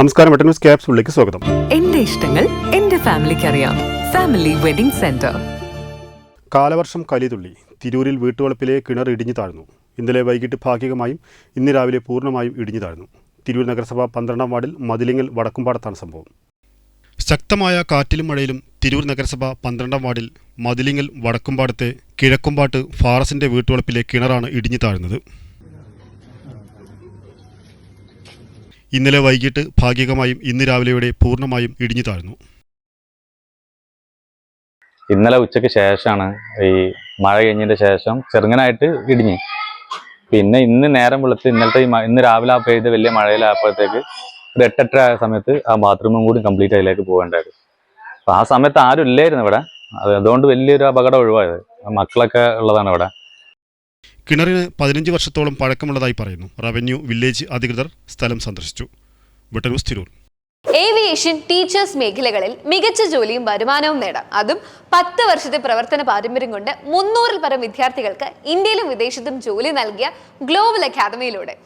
നമസ്കാരം, ന്യൂസ് ക്യാപ്സിലേക്ക് സ്വാഗതം. എന്റെ ഇഷ്ടങ്ങൾ എന്റെ ഫാമിലിക്ക് അറിയാം. Family wedding centre. കാലവർഷം കലിതുള്ളി. തിരൂരിൽ വീട്ടുവളപ്പിലെ കിണർ ഇടിഞ്ഞു താഴ്ന്നു. ഇന്നലെ വൈകിട്ട് ഭാഗികമായും ഇന്ന് രാവിലെ പൂർണ്ണമായും ഇടിഞ്ഞു താഴ്ന്നു. തിരൂർ നഗരസഭ 12-ാം വാർഡിൽ മതിലിങ്ങൽ വടക്കുംപാടത്താണ് സംഭവം. ശക്തമായ കാറ്റിലും മഴയിലും തിരൂർ നഗരസഭ 12-ാം വാർഡിൽ മതിലിങ്ങൽ വടക്കുംപാടത്തെ കിഴക്കുംപാട്ട് ഫാറസിന്റെ വീട്ടുവളപ്പിലെ കിണറാണ് ഇടിഞ്ഞു താഴ്ന്നത്. ഇന്നലെ വൈകിട്ട് ഭാഗികമായും ഇന്ന് രാവിലെയോടെ പൂർണ്ണമായും ഇടിഞ്ഞു താഴ്ന്നു. ഇന്നലെ ഉച്ചയ്ക്ക് ശേഷമാണ് ഈ മഴ കഴിഞ്ഞതിന്റെ ശേഷം ചെറുങ്ങനായിട്ട് ഇടിഞ്ഞ്. പിന്നെ ഇന്ന് നേരം വെളുത്ത് ഇന്ന് രാവിലെ പെയ്ത് വലിയ മഴയിലായപ്പോഴത്തേക്ക് ഒരു 8-8 ആയ സമയത്ത് ആ ബാത്റൂമും കൂടി കംപ്ലീറ്റ് അതിലേക്ക് പോകേണ്ടായിരുന്നു. അപ്പൊ ആ സമയത്ത് ആരും ഇല്ലായിരുന്നു ഇവിടെ. അതുകൊണ്ട് വലിയൊരു അപകടം ഒഴിവായത്. മക്കളൊക്കെ ഉള്ളതാണ് ഇവിടെ. കിണറിന് 15 വർഷത്തോളം പഴക്കമുള്ളതായി പറയുന്നു. റവന്യൂ വില്ലേജ് അധികൃതർ സ്ഥലം സന്ദർശിച്ചു. ന്യൂസ് തിരൂർ. ഏവിയേഷൻ, ടീച്ചേഴ്സ് മേഖലകളിൽ മികച്ച ജോലിയും വരുമാനവും നേടാം. അതും 10 വർഷത്തെ പ്രവർത്തന പാരമ്പര്യം കൊണ്ട് 300-ൽ പരം വിദ്യാർത്ഥികൾക്ക് ഇന്ത്യയിലും വിദേശത്തും ജോലി നൽകിയ ഗ്ലോബൽ അക്കാദമിയിലൂടെ.